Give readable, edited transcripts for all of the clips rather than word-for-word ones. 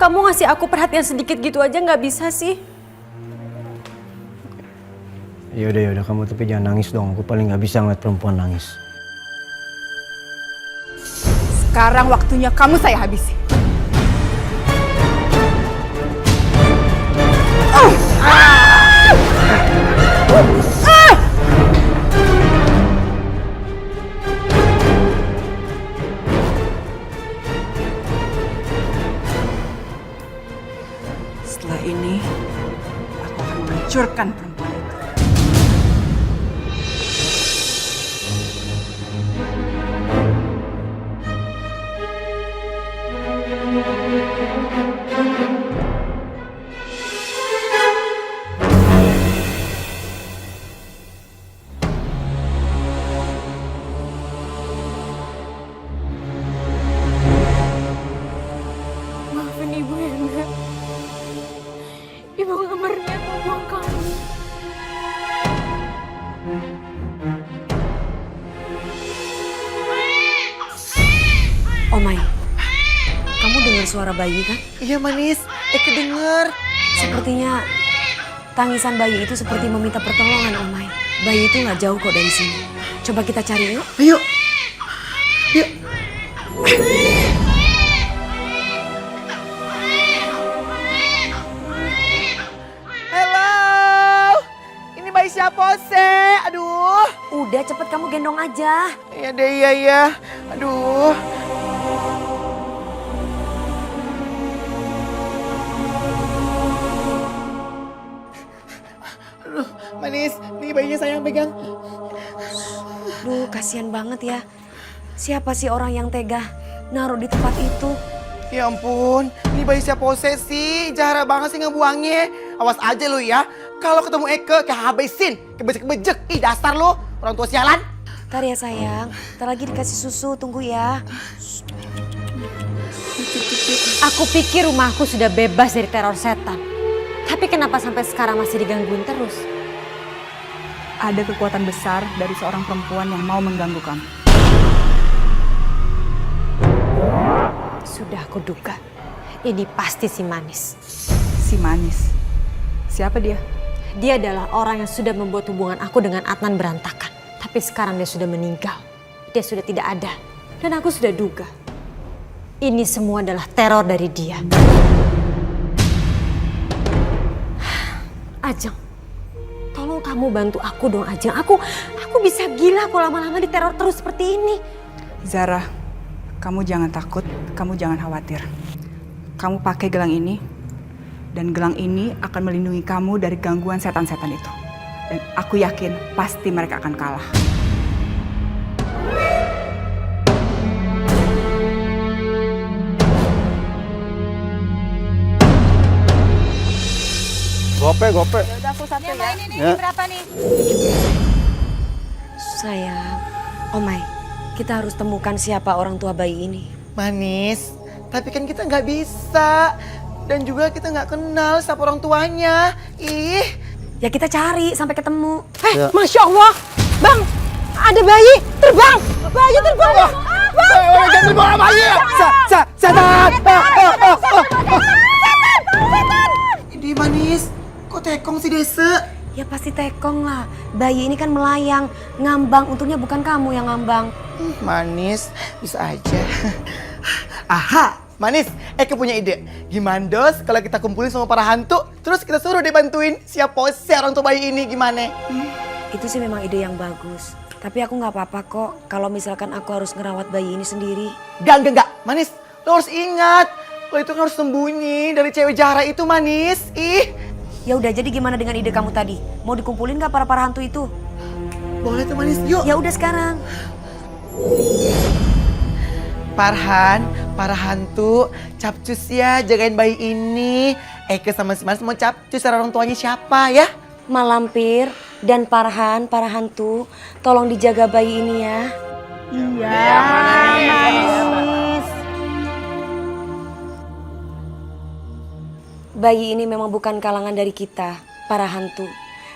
Kamu ngasih aku perhatian sedikit gitu aja nggak bisa sih? Yaudah kamu tapi jangan nangis dong. Aku paling nggak bisa ngeliat perempuan nangis. Sekarang waktunya kamu saya habisi. Setelah ini, aku akan menghancurkan perempuan itu. Maafin Ibu ya, Nak. Ibu nggak berniat membuang kamu. Omai, kamu dengar suara bayi kan? Iya manis, kedenger. Sepertinya tangisan bayi itu seperti meminta pertolongan, Omai. Bayi itu nggak jauh kok dari sini. Coba kita cari yuk. Ayo. Yuk. Halo. Ini bayi siapa sih? Aduh. Udah cepet kamu gendong aja. Iya deh, iya. Aduh. Aduh, manis. Nih bayinya sayang pegang. Duh, kasihan banget ya. Siapa sih orang yang tega naruh di tempat itu? Ya ampun, ini bayi siapa sih? Jahat banget sih ngebuangnya. Awas aja lu ya. Kalau ketemu Eke, kehabisin. Kebejek-bejek. Ih dasar lu, orang tua sialan. Ntar ya sayang, ntar lagi dikasih susu, tunggu ya. Aku pikir rumahku sudah bebas dari teror setan. Tapi kenapa sampai sekarang masih digangguin terus? Ada kekuatan besar dari seorang perempuan yang mau mengganggu kamu. Sudah aku duga. Ini pasti si Manis. Si Manis. Siapa dia? Dia adalah orang yang sudah membuat hubungan aku dengan Adnan berantakan. Tapi sekarang dia sudah meninggal. Dia sudah tidak ada. Dan aku sudah duga. Ini semua adalah teror dari dia. Ajeng, tolong kamu bantu aku dong Ajeng. Aku bisa gila kalau lama-lama diteror terus seperti ini. Zara, kamu jangan takut, kamu jangan khawatir. Kamu pakai gelang ini, dan gelang ini akan melindungi kamu dari gangguan setan-setan itu. Dan aku yakin pasti mereka akan kalah. Gope. Udah aku satu ya. Ini berapa nih? Sayang, Omai, kita harus temukan siapa orang tua bayi ini. Manis, tapi kan kita nggak bisa. Dan juga kita nggak kenal siapa orang tuanya. Ih. Ya kita cari sampai ketemu. Masya Allah, Bang, ada bayi terbang. Bayi terbang. Jangan terbawa bayi. Setan. Ini Manis, kok tekong si Desa? Ya pasti tekong lah. Bayi ini kan melayang, ngambang. Untungnya bukan kamu yang ngambang. Manis, bisa aja. Aha, Manis, Eke punya ide. Gimana dos kalau kita kumpulin sama para hantu, terus kita suruh dia bantuin siapa sih orang tua bayi ini gimana? Itu sih memang ide yang bagus. Tapi aku nggak apa-apa kok kalau misalkan aku harus ngerawat bayi ini sendiri. Enggak. Manis, lo harus ingat. Lo itu harus sembunyi dari cewek Jara itu, Manis. Ih. Ya udah, jadi gimana dengan ide kamu tadi? Mau dikumpulin nggak para hantu itu? Boleh tuh, Manis. Yuk. Ya udah sekarang. Farhan, para hantu, capcus ya jagain bayi ini. Eke sama si Manis mau capcus orang tuanya siapa ya? Malampir dan Parhan, para hantu, tolong dijaga bayi ini ya. Iya, Manis. Bayi ini memang bukan kalangan dari kita, para hantu.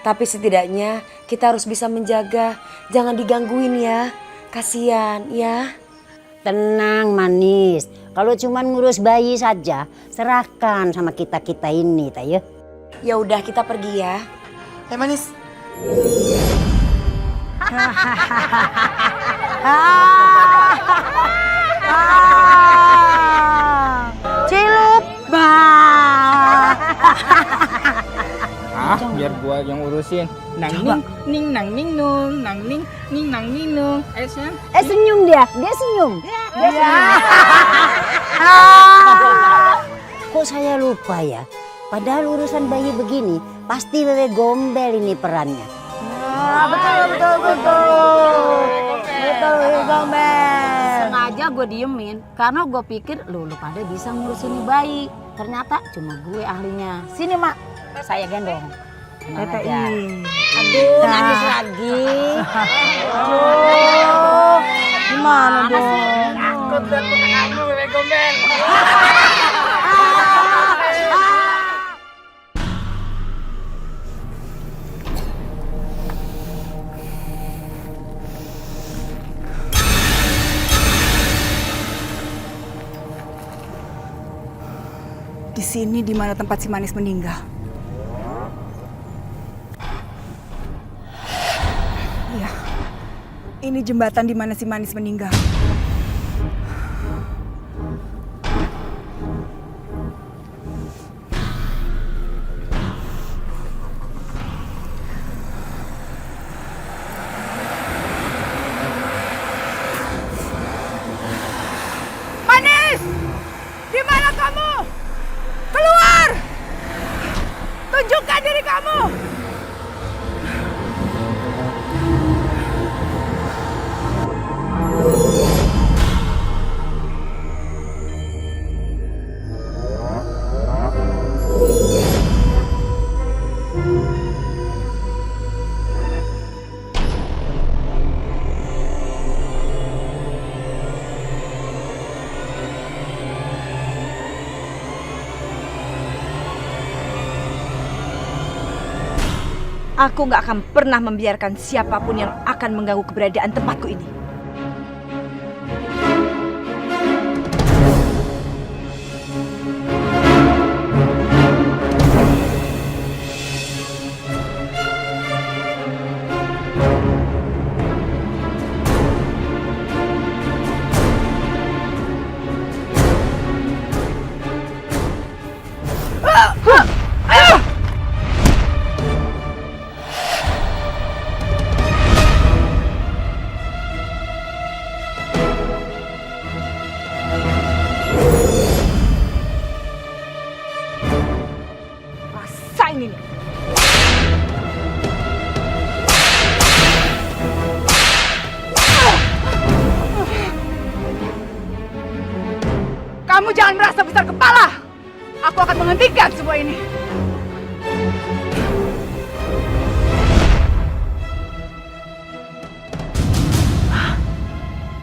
Tapi setidaknya kita harus bisa menjaga, jangan digangguin ya. Kasian ya. Tenang Manis, Kalau cuman ngurus bayi saja, serahkan sama kita-kita ini, ya. Ya udah kita pergi ya. Manis. Cilup. Biar gua yang urusin. Nang ning nang ning nung, nang ning nang ning nung. Sayang. Senyum dia senyum. Kok saya lupa ya? Padahal urusan bayi begini pasti Wewe Gombel ini perannya. Betul. Betul, Gombel. Sengaja gue diemin karena gue pikir lu pada bisa ngurusin ini bayi. Ternyata cuma gue ahlinya. Sini mak, saya gendong. Tenang aja. Aduh, nangis lagi. Gimana dong? Takut dan kamu Wewe Gombel. Di sini di mana tempat si Manis meninggal. Iya. Ini jembatan di mana si Manis meninggal. Manis! Di mana kamu? Keluar! Tunjukkan diri kamu! Aku nggak akan pernah membiarkan siapapun yang akan mengganggu keberadaan tempatku ini. Rasain ini. Kamu jangan merasa besar kepala. Aku akan menghentikan semua ini.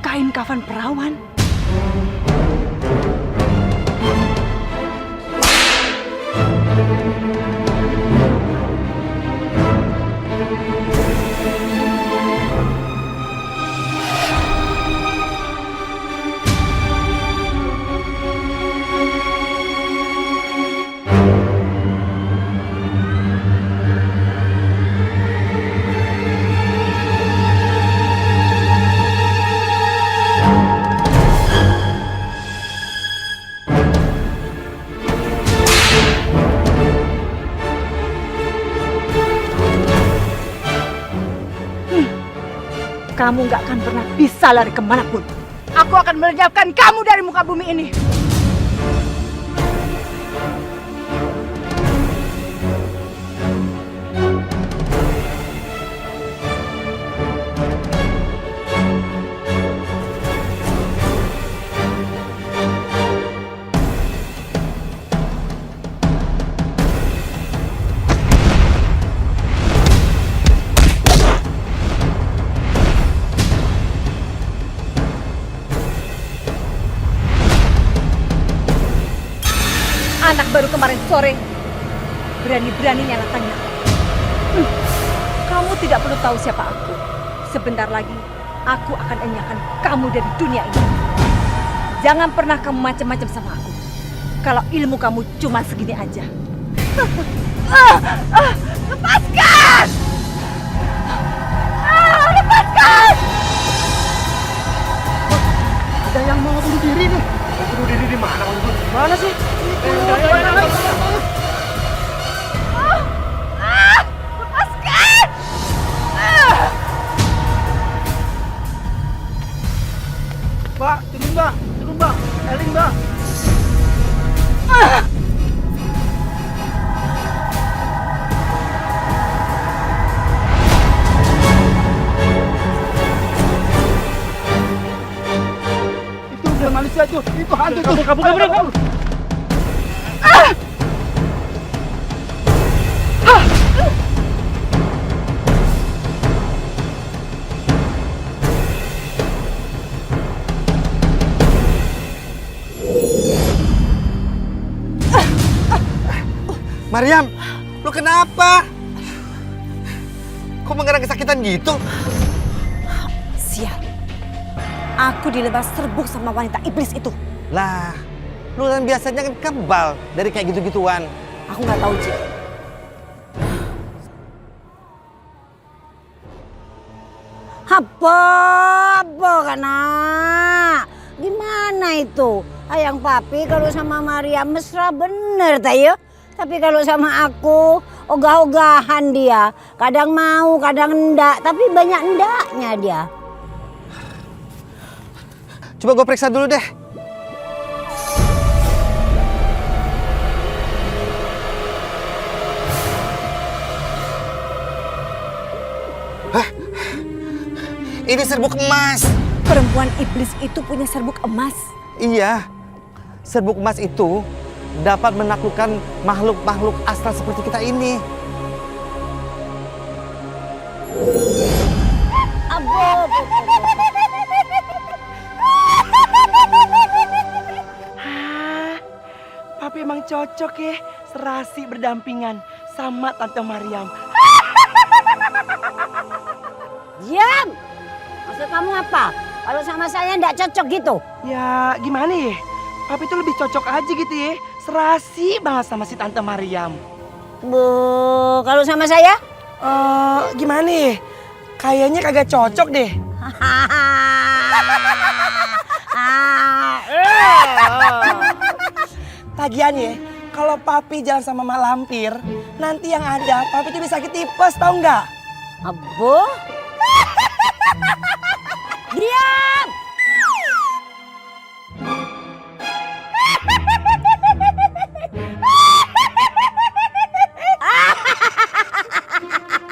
Kain kafan perawan. Kamu nggak akan pernah bisa lari kemanapun. Aku akan melenyapkan kamu dari muka bumi ini. Anak baru kemarin sore berani-beraninya nantangnya. Kamu tidak perlu tahu siapa aku. Sebentar lagi aku akan enyahkan kamu dari dunia ini. Jangan pernah kamu macam-macam sama aku. Kalau ilmu kamu cuma segini aja. Lepaskan! Lepaskan! Ada yang mau bunuh diri nih. Mau bunuh diri di mana? Mana sih? Lepaskan! Mbak, turun mbak. Turun mbak. Eling mbak. Itu udah manusia itu. Itu hantu itu. Kabur. Mariam, lu kenapa? Kok mengerang kesakitan gitu? Sial. Aku dilempar serbuk sama wanita iblis itu. Lah, lu kan biasanya kan kebal dari kayak gitu-gituan. Aku nggak tahu, Ci. Apa kana? Gimana itu? Ayang papi kalau sama Maria mesra bener tayo. Tapi kalau sama aku ogah-ogahan dia. Kadang mau, kadang enggak. Tapi banyak endaknya dia. Coba gue periksa dulu deh. Hah? Ini serbuk emas. Perempuan iblis itu punya serbuk emas. Iya, serbuk emas itu dapat menaklukkan makhluk-makhluk astral seperti kita ini. Abo. Papi emang cocok ya, serasi berdampingan sama Tante Mariam. Diam! Maksud kamu apa? Kalau sama saya enggak cocok gitu? Ya gimana ya, Papi tuh lebih cocok aja gitu ya, serasi banget sama si Tante Mariam. Bu, kalau sama saya? Gimana ya, kayaknya kagak cocok deh. Lagian ya, kalau Papi jalan sama Mak Lampir, nanti yang ada Papi tuh bisa sakit tipes, tau nggak? Abo? Diam!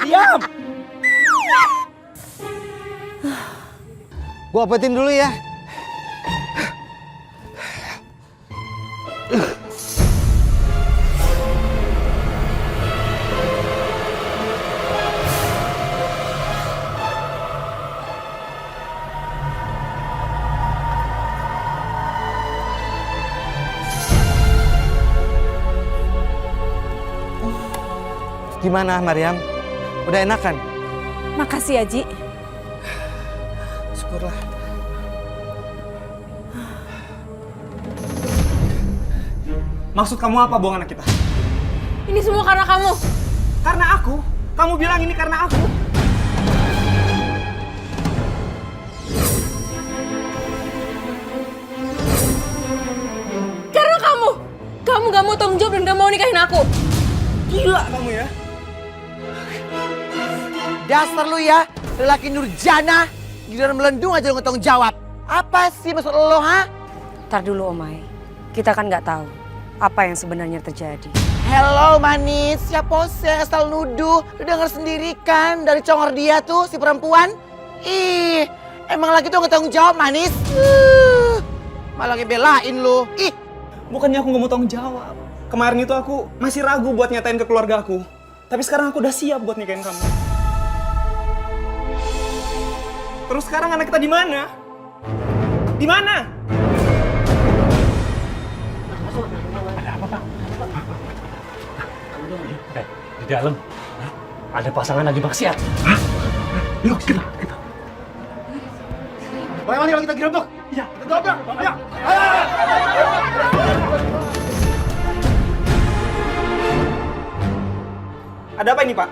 Diam! Gua obatin dulu ya. Gimana Mariam? Udah enakan? Makasih ya, Ji. Syukurlah. Maksud kamu apa buang anak kita? Ini semua karena kamu. Karena aku? Kamu bilang ini karena aku? Karena kamu. Kamu gak mau tanggung jawab dan gak mau nikahin aku. Gila kamu ya. Dasar lu ya, lelaki nurjana, giliran melendung aja lu nggak tanggung jawab. Apa sih maksud lo, ha? Ntar dulu, Omai. Kita kan nggak tahu apa yang sebenarnya terjadi. Hello manis, siapa sih yang asal nuduh? Lu denger sendiri kan dari congor dia tuh si perempuan? Ih, emang lagi tuh nggak tanggung jawab manis. Malah ngebelain lu. Ih, Bukannya aku nggak mau tanggung jawab. Kemarin itu aku masih ragu buat nyatain ke keluarga aku. Tapi sekarang aku udah siap buat nikahin kamu. Terus sekarang anak kita di mana? Di mana? Di dalam ada pasangan lagi maksiat. yuk kita. Bagaimana kalau kita gerebek? Iya, kita dobrak. Ayo. Ada apa ini, Pak?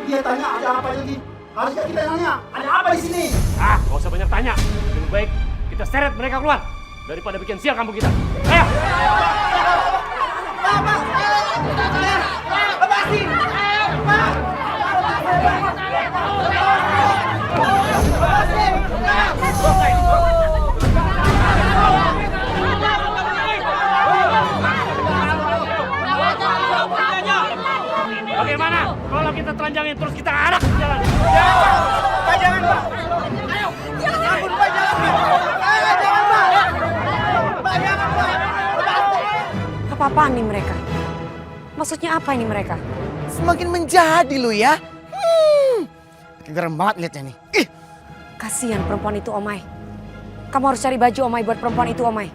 Dia tanya ada apa lagi? Harusnya kita nanya, ada apa di sini? Ah, nggak usah banyak tanya. Lebih baik kita seret mereka keluar daripada bikin sial kampung kita. Ayo! Bagaimana kalau kita telanjangin terus kita arak di jalan? Pak, jangan, Pak. Ayo. Ampun, Pak, jangan, Pak. Jangan, Pak. Pak, jangan, Pak. Apa-apaan nih mereka? Maksudnya apa ini mereka? Semakin menjadi lu ya. Gerem banget liatnya nih. Ih. Kasihan perempuan itu, Omai. Kamu harus cari baju, Omai, buat perempuan itu, Omai.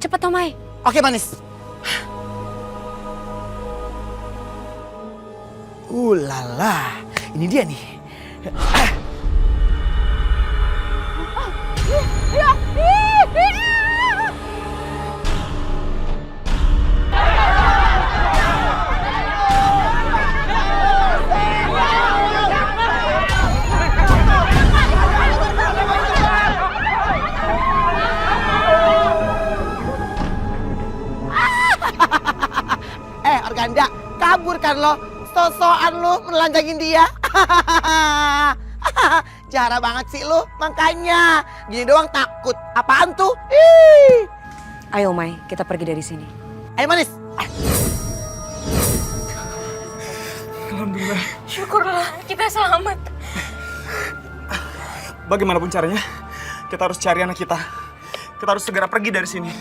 Cepet, Omai. Oke, Manis. Lala, ini dia nih. Organda, kabur kan lo? So-soan lu menelanjangin dia. Jarang banget sih lu, makanya gini doang takut. Apaan tuh? Ih. Ayo, Mai, kita pergi dari sini. Ayo, Manis. Alhamdulillah. Syukurlah kita selamat. Bagaimanapun caranya, kita harus cari anak kita. Kita harus segera pergi dari sini.